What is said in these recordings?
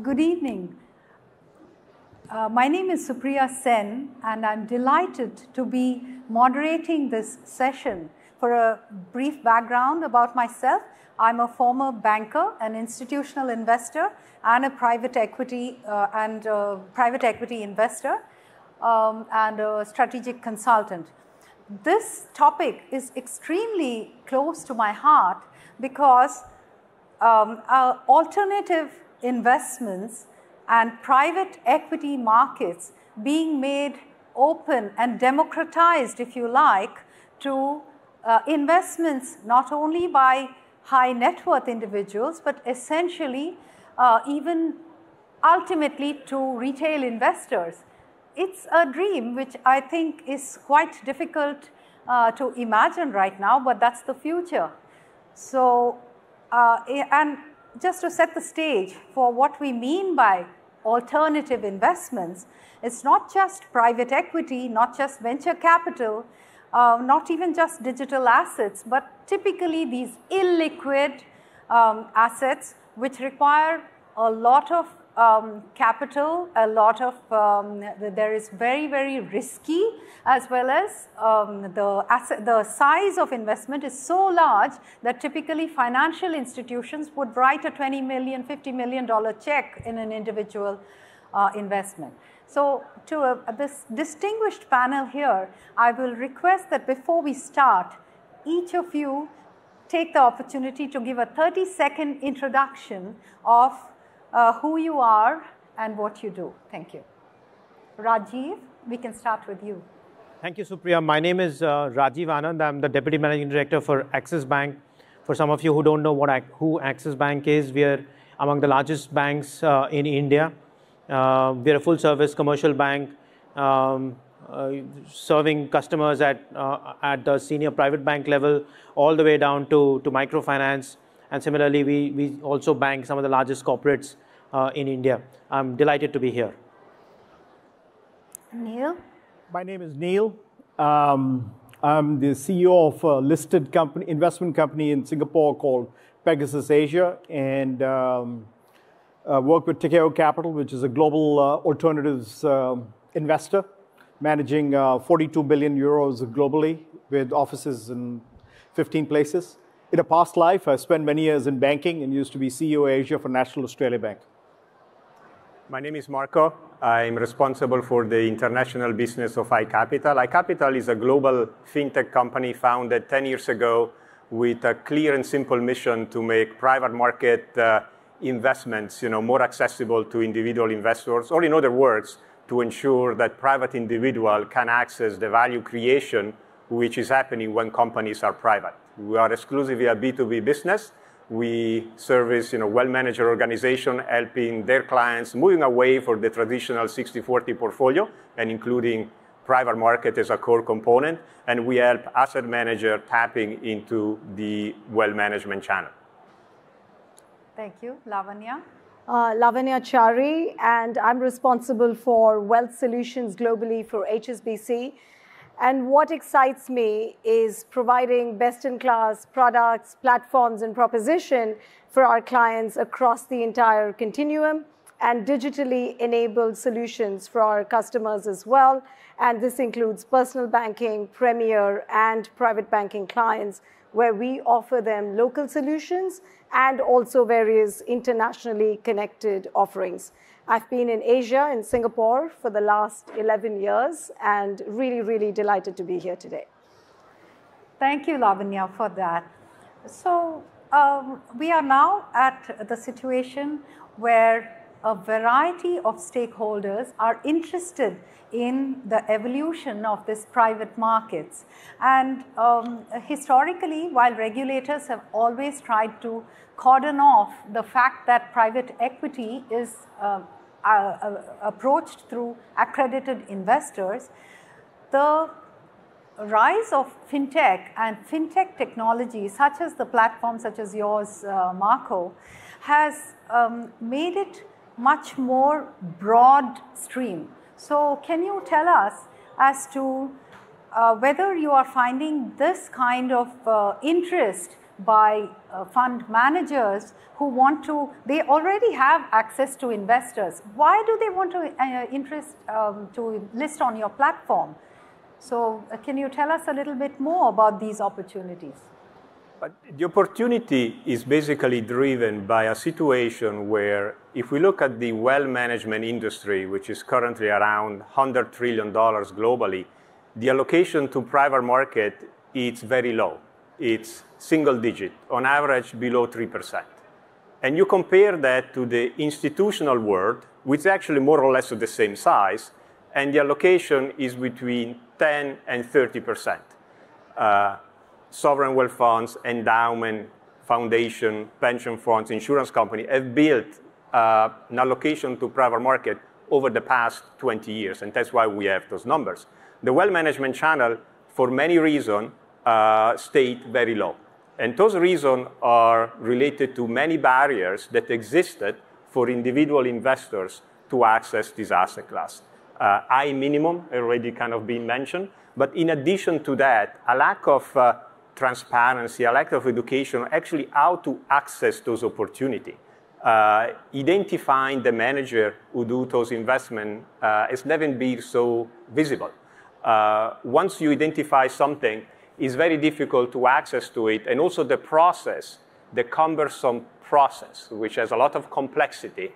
Good evening. My name is Supriya Sen, and I'm delighted to be moderating this session. For a brief background about myself, I'm a former banker, an institutional investor, and a private equity investor, and a strategic consultant. This topic is extremely close to my heart because alternative investments and private equity markets being made open and democratized, if you like, to investments not only by high net worth individuals, but essentially even ultimately to retail investors. It's a dream which I think is quite difficult to imagine right now, but that's the future. So, and just to set the stage for what we mean by alternative investments, it's not just private equity, not just venture capital, not even just digital assets, but typically these illiquid assets which require a lot of capital, a lot of, there is very, very risky, as well as the size of investment is so large that typically financial institutions would write a $20 million, $50 million check in an individual investment. So to this distinguished panel here, I will request that before we start, each of you take the opportunity to give a 30-second introduction of who you are and what you do. Thank you. Rajiv, we can start with you. Thank you, Supriya. My name is Rajiv Anand. I'm the Deputy Managing Director for Axis Bank. For some of you who don't know who Axis Bank is, we are among the largest banks in India. We are a full-service commercial bank serving customers at the senior private bank level all the way down to microfinance. And similarly, we also bank some of the largest corporates in India. I'm delighted to be here. Neil? My name is Neil. I'm the CEO of a listed investment company in Singapore called Pegasus Asia, and work with Tikehau Capital, which is a global alternatives investor, managing 42 billion euros globally with offices in 15 places. In a past life, I spent many years in banking and used to be CEO Asia for National Australia Bank. My name is Marco. I'm responsible for the international business of iCapital. iCapital is a global FinTech company founded 10 years ago with a clear and simple mission to make private market investments more accessible to individual investors, or in other words, to ensure that private individual can access the value creation which is happening when companies are private. We are exclusively a B2B business. We service well-managed organizations, helping their clients moving away from the traditional 60-40 portfolio and including private market as a core component. And we help asset managers tapping into the wealth management channel. Thank you. Lavanya? Lavanya Chari, and I'm responsible for wealth solutions globally for HSBC. And what excites me is providing best-in-class products, platforms, and proposition for our clients across the entire continuum, and digitally enabled solutions for our customers as well. And this includes personal banking, premier, and private banking clients, where we offer them local solutions and also various internationally connected offerings. I've been in Asia, in Singapore, for the last 11 years, and really, really delighted to be here today. Thank you, Lavanya, for that. So we are now at the situation where a variety of stakeholders are interested in the evolution of this private markets. And historically, while regulators have always tried to cordon off the fact that private equity is approached through accredited investors, the rise of FinTech and FinTech technology, such as the platform such as yours, Marco, has made it much more broad stream. So can you tell us as to whether you are finding this kind of interest by fund managers who want to, they already have access to investors. Why do they want to to list on your platform? So can you tell us a little bit more about these opportunities? But the opportunity is basically driven by a situation where if we look at the wealth management industry, which is currently around $100 trillion globally, the allocation to private market is very low. It's single digit, on average below 3%. And you compare that to the institutional world, which is actually more or less of the same size, and the allocation is between 10 and 30%. Sovereign wealth funds, endowment, foundation, pension funds, insurance company have built an allocation to private market over the past 20 years, and that's why we have those numbers. The wealth management channel, for many reasons, stayed very low. And those reasons are related to many barriers that existed for individual investors to access this asset class. High minimum, already kind of been mentioned, but in addition to that, a lack of transparency, a lack of education, actually how to access those opportunities. Identifying the manager who do those investments has never been so visible. Once you identify something, it's very difficult to access to it, and also the process, the cumbersome process, which has a lot of complexity,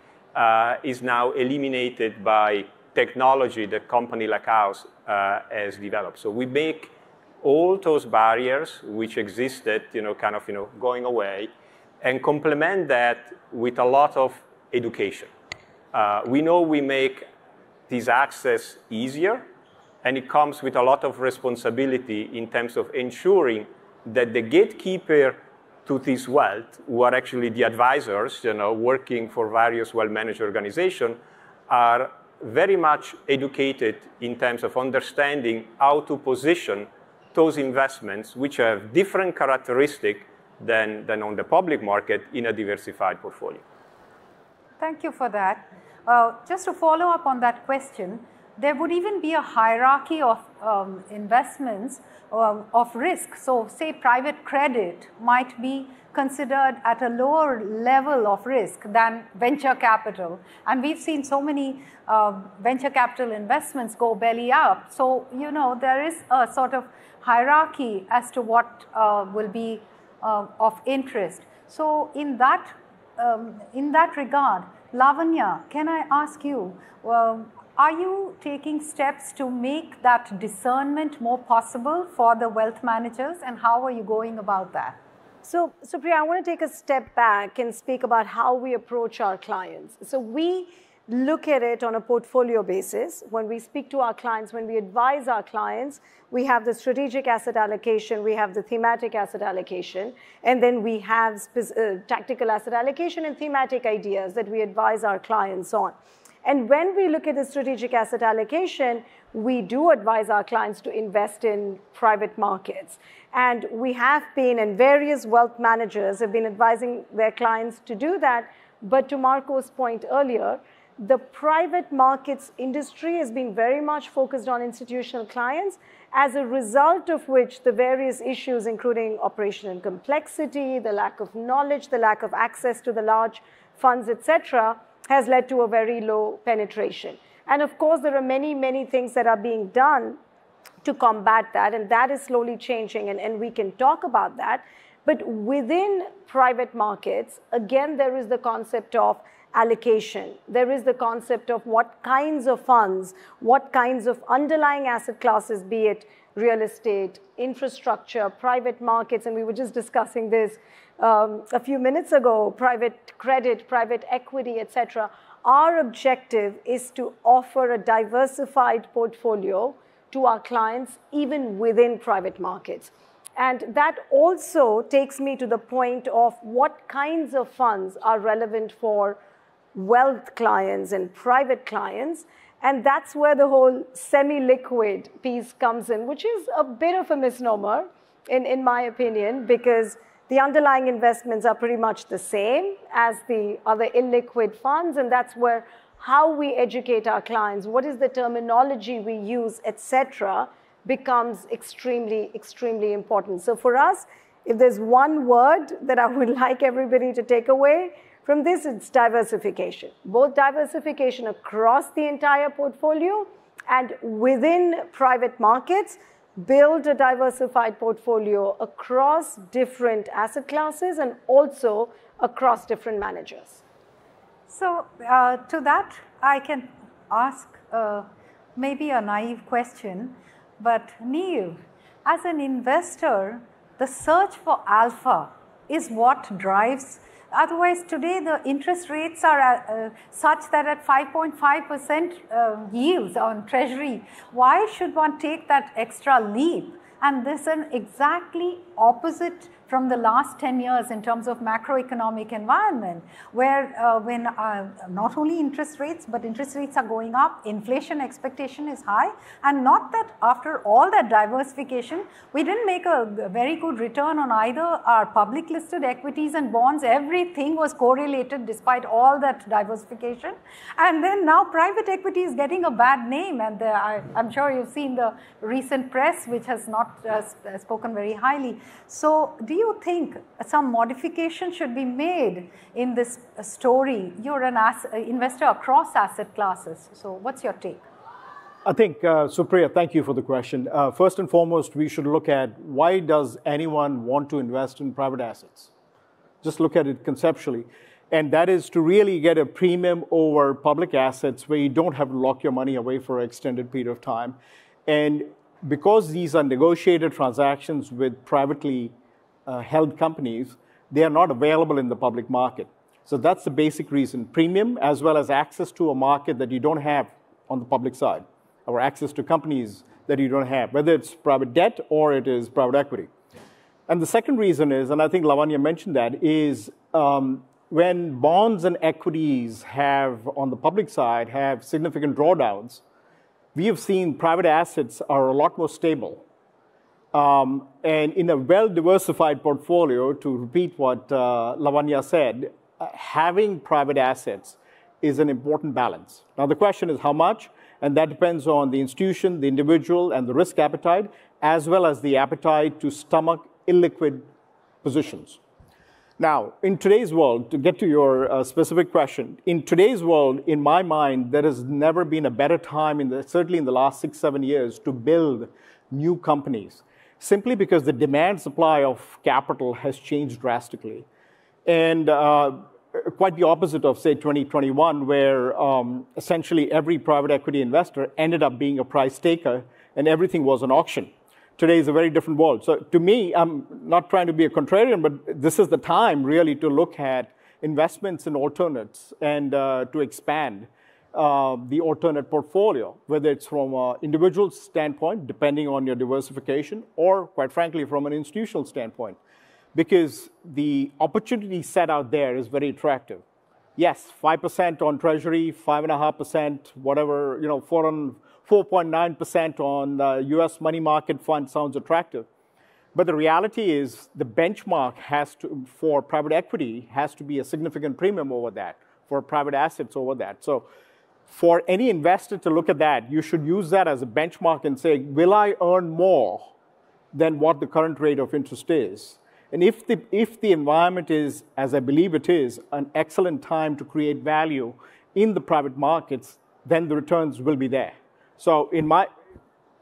is now eliminated by technology that company like ours has developed. So we make all those barriers which existed, going away, and complement that with a lot of education. We know we make this access easier, and it comes with a lot of responsibility in terms of ensuring that the gatekeeper to this wealth, who are actually the advisors, working for various wealth-managed organizations, are very much educated in terms of understanding how to position those investments, which have different characteristics than on the public market, in a diversified portfolio. Thank you for that. Just to follow up on that question, there would even be a hierarchy of investments of risk. So say private credit might be considered at a lower level of risk than venture capital. And we've seen so many venture capital investments go belly up. So, there is a sort of hierarchy as to what will be of interest. So in that regard, Lavanya, can I ask you, are you taking steps to make that discernment more possible for the wealth managers, and how are you going about that? So Priya, I want to take a step back and speak about how we approach our clients. So we look at it on a portfolio basis. When we speak to our clients, when we advise our clients, we have the strategic asset allocation, we have the thematic asset allocation, and then we have tactical asset allocation and thematic ideas that we advise our clients on. And when we look at the strategic asset allocation, we do advise our clients to invest in private markets. And we have been, and various wealth managers have been advising their clients to do that. But to Marco's point earlier, the private markets industry has been very much focused on institutional clients, as a result of which the various issues, including operational complexity, the lack of knowledge, the lack of access to the large funds, etc., has led to a very low penetration. And of course, there are many, many things that are being done to combat that, and that is slowly changing, and we can talk about that. But within private markets, again, there is the concept of allocation. There is the concept of what kinds of funds, what kinds of underlying asset classes, be it real estate, infrastructure, private markets, and we were just discussing this a few minutes ago, private credit, private equity, etc. Our objective is to offer a diversified portfolio to our clients, even within private markets. And that also takes me to the point of what kinds of funds are relevant for wealth clients and private clients. And that's where the whole semi-liquid piece comes in, which is a bit of a misnomer, in my opinion, because the underlying investments are pretty much the same as the other illiquid funds. And that's where how we educate our clients, what is the terminology we use, etc., becomes extremely, extremely important. So for us, if there's one word that I would like everybody to take away from this, it's diversification. Both diversification across the entire portfolio and within private markets, build a diversified portfolio across different asset classes and also across different managers. So to that, I can ask maybe a naive question, but Neil, as an investor, the search for alpha is what drives. Otherwise, today the interest rates are such that at 5.5% yields on treasury, why should one take that extra leap? And this is an exactly opposite from the last 10 years in terms of macroeconomic environment, where when not only interest rates, but interest rates are going up, inflation expectation is high, and not that after all that diversification, we didn't make a very good return on either our public listed equities and bonds. Everything was correlated despite all that diversification. And then now private equity is getting a bad name, and I'm sure you've seen the recent press, which has not spoken very highly. So do you think some modification should be made in this story? You're an investor across asset classes. So what's your take? I think, Supriya, thank you for the question. First and foremost, we should look at why does anyone want to invest in private assets? Just look at it conceptually. And that is to really get a premium over public assets where you don't have to lock your money away for an extended period of time. And because these are negotiated transactions with privately held companies, they are not available in the public market. So that's the basic reason. Premium as well as access to a market that you don't have on the public side, or access to companies that you don't have, whether it's private debt or it is private equity. And the second reason is, and I think Lavanya mentioned that, is when bonds and equities have, on the public side, have significant drawdowns, we have seen private assets are a lot more stable. And in a well-diversified portfolio, to repeat what Lavanya said, having private assets is an important balance. Now, the question is how much, and that depends on the institution, the individual, and the risk appetite, as well as the appetite to stomach illiquid positions. Now, in today's world, to get to your specific question, in today's world, in my mind, there has never been a better time, certainly in the last 6-7 years, to build new companies, simply because the demand-supply of capital has changed drastically. And quite the opposite of, say, 2021, where essentially every private equity investor ended up being a price taker and everything was an auction. Today is a very different world. So to me, I'm not trying to be a contrarian, but this is the time really to look at investments in alternates and to expand the alternate portfolio, whether it's from an individual standpoint, depending on your diversification, or quite frankly, from an institutional standpoint, because the opportunity set out there is very attractive. Yes, 5% on treasury, 5.5%, whatever, 4.9% on US money market fund sounds attractive. But the reality is the benchmark for private equity has to be a significant premium over that, for private assets over that. So for any investor to look at that, you should use that as a benchmark and say, will I earn more than what the current rate of interest is? And if the environment is, as I believe it is, an excellent time to create value in the private markets, then the returns will be there. So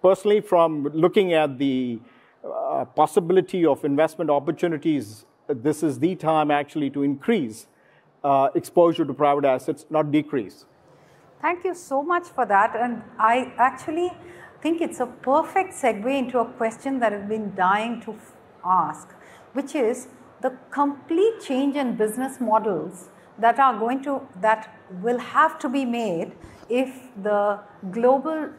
personally, from looking at the possibility of investment opportunities, this is the time actually to increase exposure to private assets, not decrease. Thank you so much for that. And I actually think it's a perfect segue into a question that I've been dying to ask, which is the complete change in business models that will have to be made if the global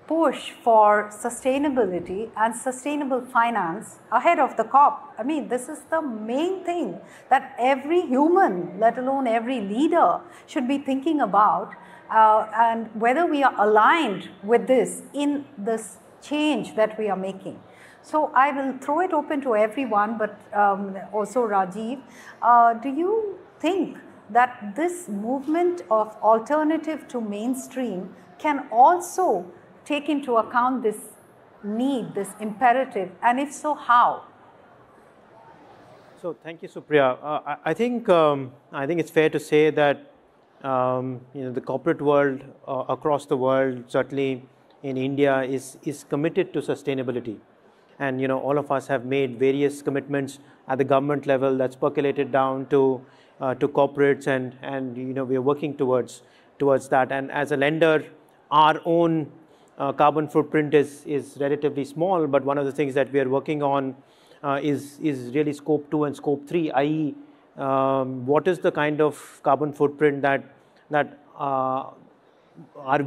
push for sustainability and sustainable finance ahead of the COP. I mean, this is the main thing that every human, let alone every leader, should be thinking about, and whether we are aligned with this in this change that we are making. So I will throw it open to everyone, but also Rajiv, do you think that this movement of alternative to mainstream can also take into account this need, this imperative, and if so, how? So thank you, Supriya. I think it's fair to say that the corporate world across the world, certainly in India, is committed to sustainability, and all of us have made various commitments at the government level that's percolated down to corporates, and we are working towards that. And as a lender, our own carbon footprint is relatively small, but one of the things that we are working on is really scope 2 and scope 3, i.e. What is the kind of carbon footprint that are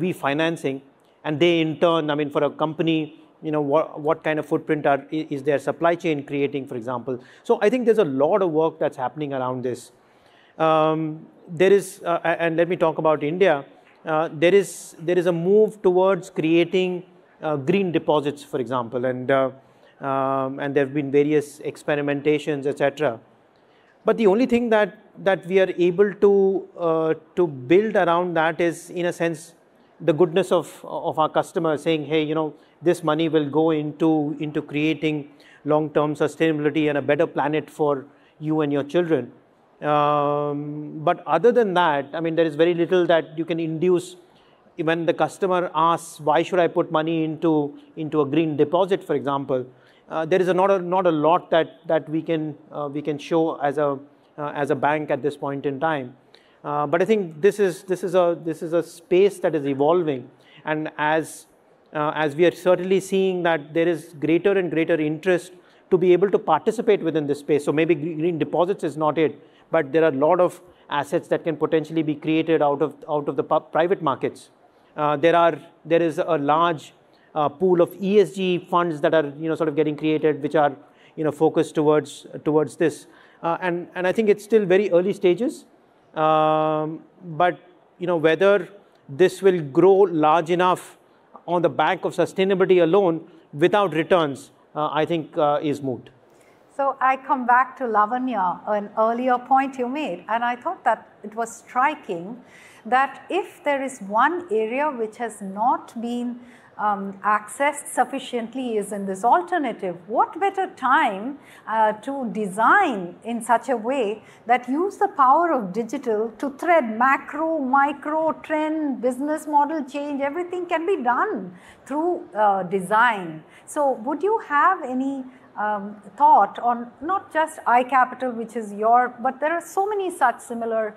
we financing, and they in turn, for a company, what kind of footprint is their supply chain creating, for example. So I think there's a lot of work that's happening around this. There is, and let me talk about India. There is a move towards creating green deposits, for example, and there have been various experimentations, etc. But the only thing that we are able to build around that is, in a sense, the goodness of our customers saying, hey, this money will go into creating long-term sustainability and a better planet for you and your children. But other than that, there is very little that you can induce. When the customer asks, why should I put money into a green deposit, for example, there is not a lot that we can show as a bank at this point in time. But I think this is a space that is evolving, and as we are certainly seeing that there is greater and greater interest to be able to participate within this space. So maybe green deposits is not it, but there are a lot of assets that can potentially be created out of the private markets. There is a large pool of ESG funds that are sort of getting created, which are focused towards this, and I think it's still very early stages. But whether this will grow large enough on the back of sustainability alone without returns, I think is moot. So I come back to Lavanya, an earlier point you made, and I thought that it was striking that if there is one area which has not been accessed sufficiently is in this alternative. What better time to design in such a way that use the power of digital to thread macro, micro, trend, business model change, everything can be done through design. So would you have any thought on not just iCapital, which is but there are so many such similar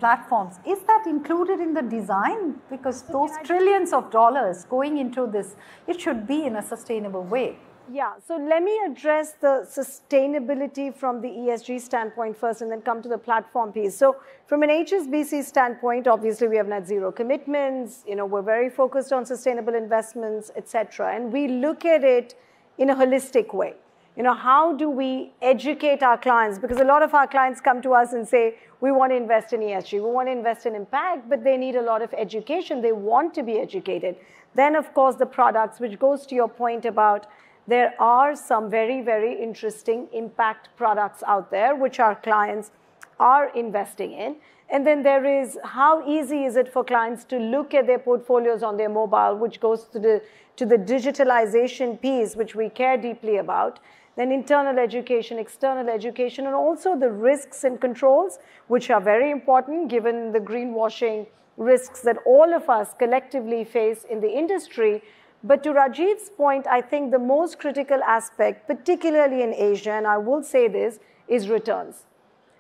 platforms. Is that included in the design? Because those trillions of dollars going into this, it should be in a sustainable way. Yeah, so let me address the sustainability from the ESG standpoint first and then come to the platform piece. So from an HSBC standpoint, obviously we have net zero commitments, we're very focused on sustainable investments, etc. And we look at it in a holistic way. How do we educate our clients? Because a lot of our clients come to us and say, we want to invest in ESG, we want to invest in impact, but they need a lot of education. They want to be educated. Then, of course, the products, which goes to your point about there are some very, very interesting impact products out there, which our clients are investing in. And then there is how easy is it for clients to look at their portfolios on their mobile, which goes to the digitalization piece, which we care deeply about. Then internal education, external education, and also the risks and controls, which are very important given the greenwashing risks that all of us collectively face in the industry. But to Rajiv's point, I think the most critical aspect, particularly in Asia, and I will say this, is returns.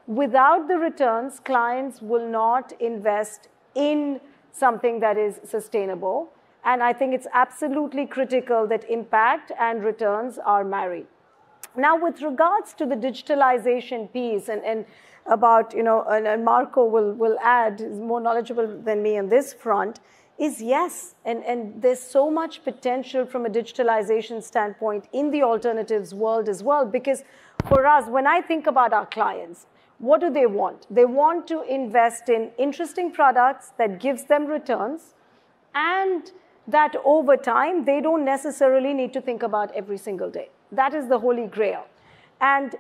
Without the returns, clients will not invest in something that is sustainable. And I think it's absolutely critical that impact and returns are married. Now, with regards to the digitalization piece and about, and Marco will add, is more knowledgeable than me on this front, is yes. And there's so much potential from a digitalization standpoint in the alternatives world as well. Because for us, when I think about our clients, what do they want? They want to invest in interesting products that gives them returns, and that over time, they don't necessarily need to think about every single day. That is the holy grail. And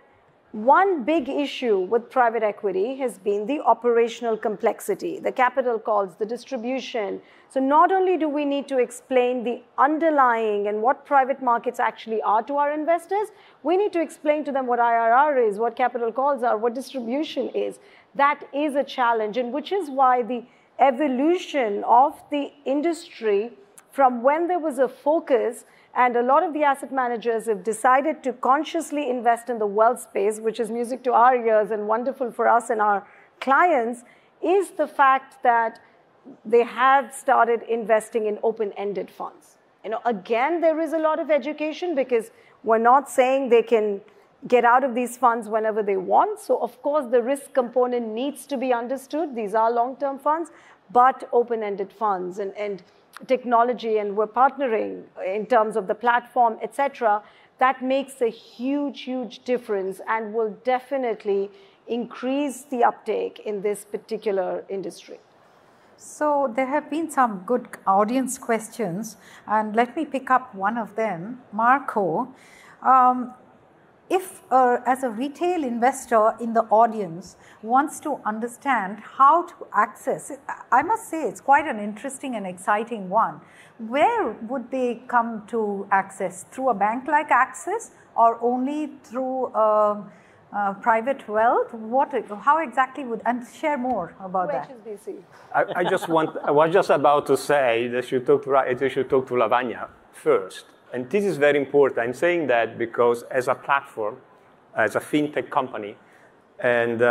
One big issue with private equity has been the operational complexity, the capital calls, the distribution. So not only do we need to explain the underlying and what private markets actually are to our investors, we need to explain to them what IRR is, what capital calls are, what distribution is. That is a challenge, and which is why the evolution of the industry from when there was a focus, and a lot of the asset managers have decided to consciously invest in the wealth space, which is music to our ears and wonderful for us and our clients, is the fact that they have started investing in open-ended funds. Again, there is a lot of education because we're not saying they can get out of these funds whenever they want. So of course, the risk component needs to be understood. These are long-term funds, but open-ended funds and technology, and we're partnering in terms of the platform, etc. That makes a huge, huge difference and will definitely increase the uptake in this particular industry. So there have been some good audience questions, and let me pick up one of them. Marco, if as a retail investor in the audience wants to understand how to access, I must say it's quite an interesting and exciting one. Where would they come to access? Through a bank like Axis or only through private wealth? How exactly would, and share more about that. HSBC. I was just about to say that you should talk to Lavanya first. And this is very important. I'm saying that because as a platform, as a fintech company, and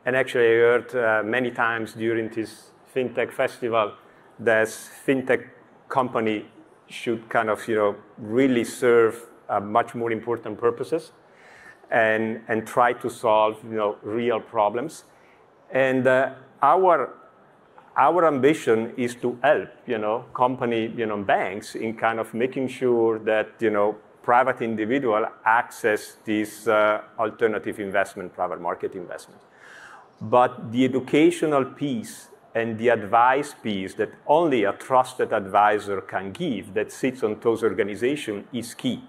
actually I heard many times during this fintech festival that fintech company should kind of really serve much more important purposes and try to solve real problems. And our ambition is to help, banks in kind of making sure that, private individual access these alternative investment, private market investment. But the educational piece and the advice piece that only a trusted advisor can give that sits on those organizations is key.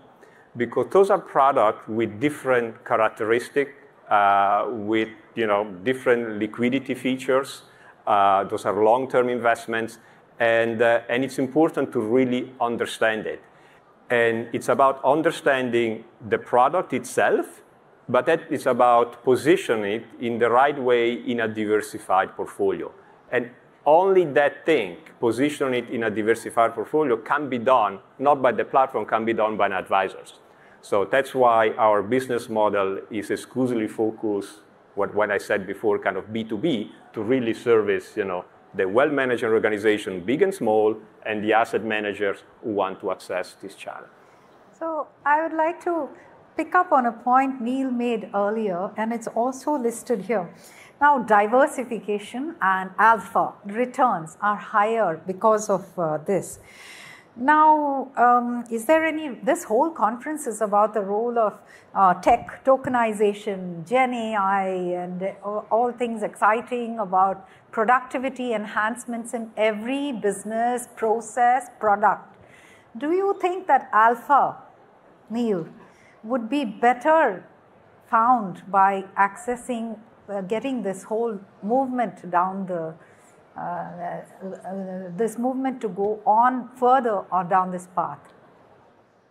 Because those are products with different characteristics, with, different liquidity features. Those are long-term investments, and it's important to really understand it. And it's about understanding the product itself, but it's about positioning it in the right way in a diversified portfolio. And only that thing, position it in a diversified portfolio, can be done, not by the platform, can be done by advisors. So that's why our business model is exclusively focused, what I said before, kind of B2B, to really service, the wealth management organization, big and small, and the asset managers who want to access this channel. So I would like to pick up on a point Neil made earlier, and it's also listed here. Now, diversification and alpha returns are higher because of this. Now, is there this whole conference is about the role of tech, tokenization, Gen AI, and all things exciting about productivity enhancements in every business, process, product. Do you think that alpha, Neil, would be better found by accessing, getting this whole movement down the this movement to go on further or down this path?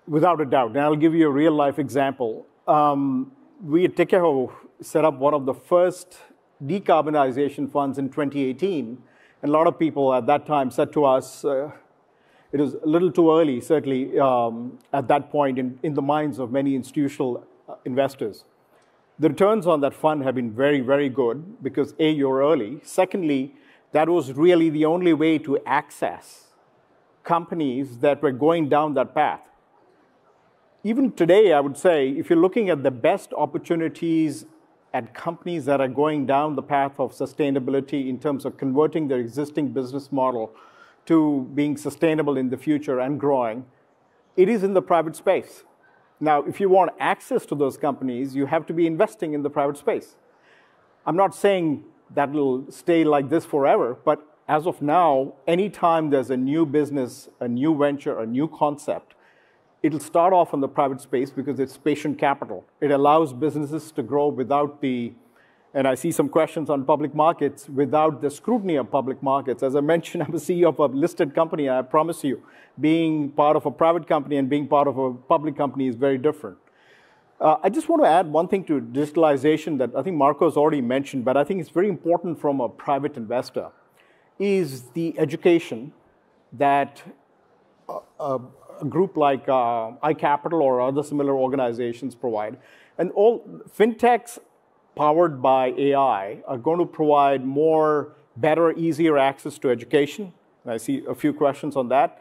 Without a doubt. And I'll give you a real life example. We at Tikehau set up one of the first decarbonization funds in 2018. And a lot of people at that time said to us, it was a little too early, certainly at that point in the minds of many institutional investors. The returns on that fund have been very, very good because A, you're early. Secondly, that was really the only way to access companies that were going down that path. Even today, I would say, if you're looking at the best opportunities at companies that are going down the path of sustainability in terms of converting their existing business model to being sustainable in the future and growing, it is in the private space. Now, if you want access to those companies, you have to be investing in the private space. I'm not saying that will stay like this forever, but as of now, anytime there's a new business, a new venture, a new concept, it'll start off in the private space because it's patient capital. It allows businesses to grow without the, and I see some questions on public markets, without the scrutiny of public markets. As I mentioned, I'm a CEO of a listed company, and I promise you, being part of a private company and being part of a public company is very different. I just want to add one thing to digitalization that I think Marco's already mentioned, but I think it's very important from a private investor, is the education that a group like iCapital or other similar organizations provide. And all fintechs powered by AI are going to provide more, better, easier access to education. And I see a few questions on that.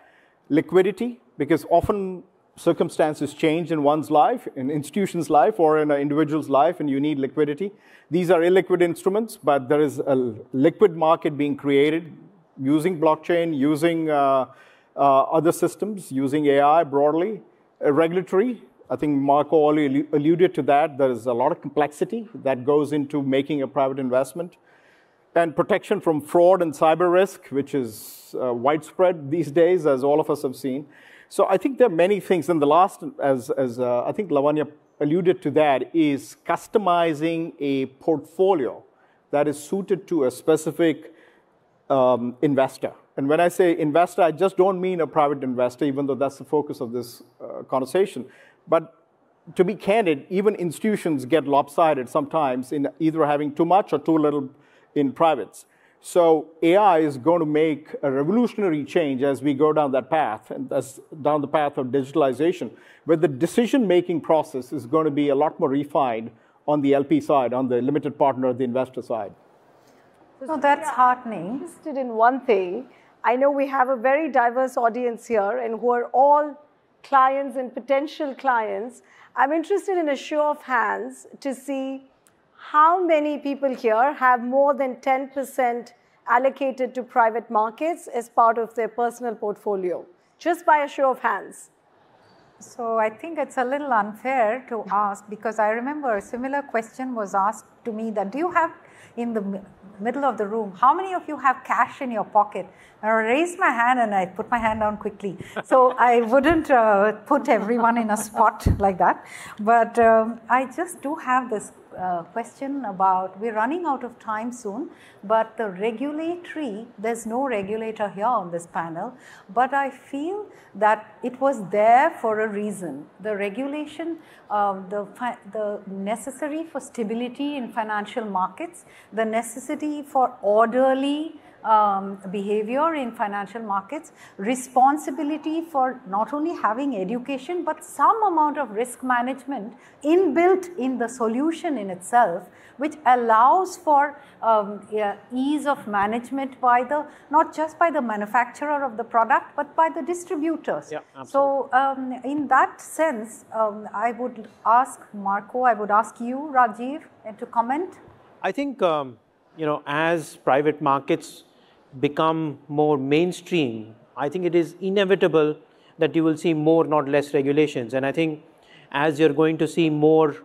Liquidity, because often circumstances change in one's life, in institution's life, or in an individual's life, and you need liquidity. These are illiquid instruments, but there is a liquid market being created using blockchain, using other systems, using AI broadly. Regulatory, I think Marco already alluded to that. There is a lot of complexity that goes into making a private investment. And protection from fraud and cyber risk, which is widespread these days, as all of us have seen. So I think there are many things. And the last, as I think Lavanya alluded to that, is customizing a portfolio that is suited to a specific investor. And when I say investor, I just don't mean a private investor, even though that's the focus of this conversation. But to be candid, even institutions get lopsided sometimes in either having too much or too little in privates. So AI is going to make a revolutionary change as we go down that path, and that's down the path of digitalization, where the decision-making process is going to be a lot more refined on the LP side, on the limited partner, the investor side. So that's heartening. I'm interested in one thing. I know we have a very diverse audience here, and who are all clients and potential clients. I'm interested in a show of hands to see how many people here have more than 10% allocated to private markets as part of their personal portfolio, just by a show of hands. So I think it's a little unfair to ask, because I remember a similar question was asked to me that, do you have in the middle of the room, how many of you have cash in your pocket? And I raised my hand and I put my hand down quickly. So I wouldn't put everyone in a spot like that. But I just do have this question about, we're running out of time soon, but the regulatory, there's no regulator here on this panel, but I feel that it was there for a reason. The regulation, the necessary for stability in financial markets, the necessity for orderly behavior in financial markets, responsibility for not only having education, but some amount of risk management inbuilt in the solution in itself, which allows for ease of management by the, not just by the manufacturer of the product, but by the distributors. Yeah, so in that sense, I would ask Marco, I would ask you, Rajiv, to comment. I think, as private markets become more mainstream, I think it is inevitable that you will see more, not less, regulations. And I think as you're going to see more,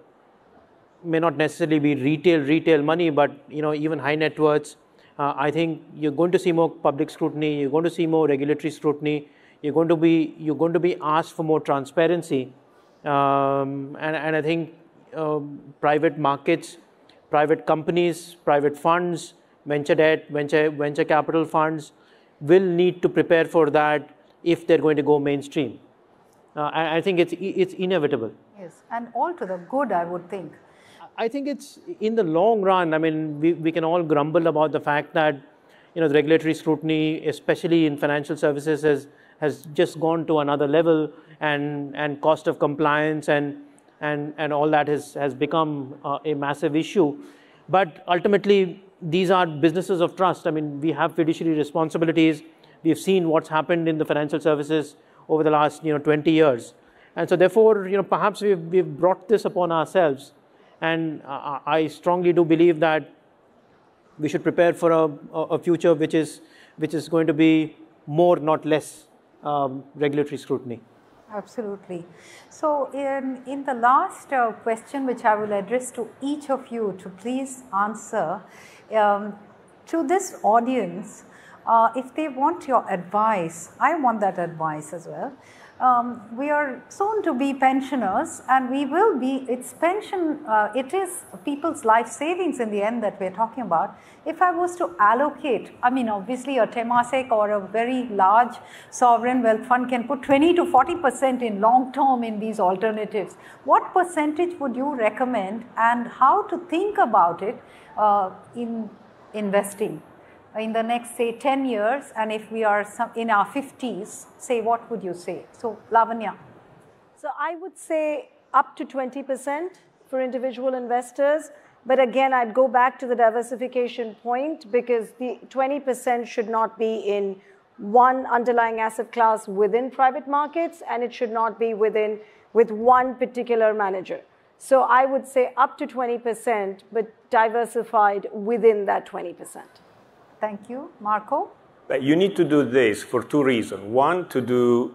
may not necessarily be retail money, but even high net worths, I think you're going to see more public scrutiny, you're going to see more regulatory scrutiny, you're going to be asked for more transparency. And I think private markets, private companies, private funds, venture debt, venture capital funds will need to prepare for that if they're going to go mainstream. I think it's inevitable. Yes, and all to the good, I would think. I think it's in the long run. I mean, we can all grumble about the fact that the regulatory scrutiny, especially in financial services, has just gone to another level, and cost of compliance and all that has become a massive issue. But ultimately, these are businesses of trust. I mean, we have fiduciary responsibilities. We've seen what's happened in the financial services over the last 20 years. And so therefore, perhaps we've brought this upon ourselves. And I strongly do believe that we should prepare for a future which is going to be more, not less, regulatory scrutiny. Absolutely. So in the last question, which I will address to each of you to please answer, to this audience, if they want your advice, I want that advice as well. We are soon to be pensioners, and we will be, it's pension, it is people's life savings in the end that we're talking about. If I was to allocate, I mean, obviously a Temasek or a very large sovereign wealth fund can put 20 to 40% in long term in these alternatives. What percentage would you recommend, and how to think about it in investing in the next, say, 10 years, and if we are in our 50s, say, what would you say? So, Lavanya. So, I would say up to 20% for individual investors. But again, I'd go back to the diversification point, because the 20% should not be in one underlying asset class within private markets, and it should not be with one particular manager. So I would say up to 20%, but diversified within that 20%. Thank you. Marco? You need to do this for two reasons. One, to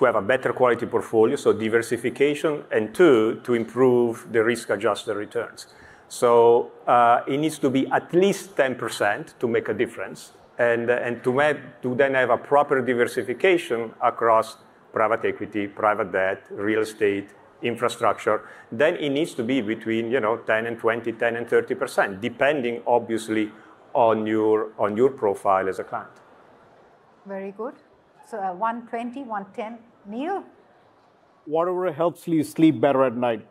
have a better quality portfolio, so diversification, and two, to improve the risk-adjusted returns. So it needs to be at least 10% to make a difference, and to then have a proper diversification across private equity, private debt, real estate, infrastructure. Then it needs to be between 10 and 20, 10 and 30%, depending obviously on your profile as a client. Very good. So 120, 110. Neil? Whatever helps you sleep better at night.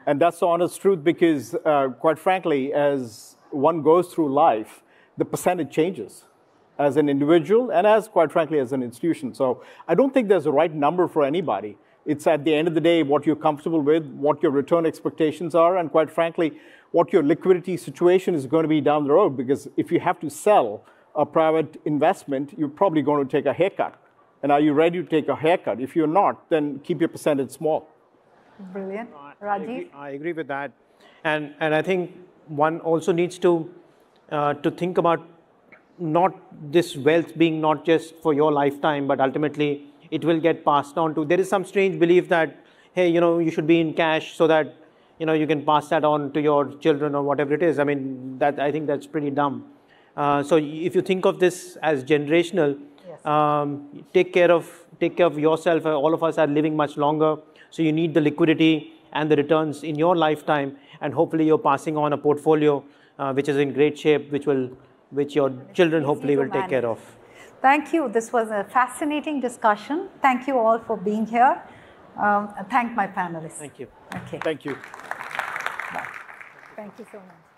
And that's the honest truth, because quite frankly, as one goes through life, the percentage changes as an individual and as, quite frankly, as an institution. So I don't think there's a right number for anybody. It's at the end of the day what you're comfortable with, what your return expectations are, and quite frankly, what your liquidity situation is going to be down the road. Because if you have to sell a private investment, you're probably going to take a haircut. And are you ready to take a haircut? If you're not, then keep your percentage small. Brilliant. Rajiv? I agree with that. And I think one also needs to think about not this wealth being not just for your lifetime, but ultimately it will get passed on to. There is some strange belief that, hey, you should be in cash so that you can pass that on to your children or whatever it is. I mean, I think that's pretty dumb. So if you think of this as generational, yes. Take care of yourself. All of us are living much longer, so you need the liquidity and the returns in your lifetime, and hopefully you're passing on a portfolio which is in great shape, which your children hopefully will take care of. Thank you. This was a fascinating discussion. Thank you all for being here. Thank my panelists. Thank you. Okay. Thank you. Bye. Thank you so much.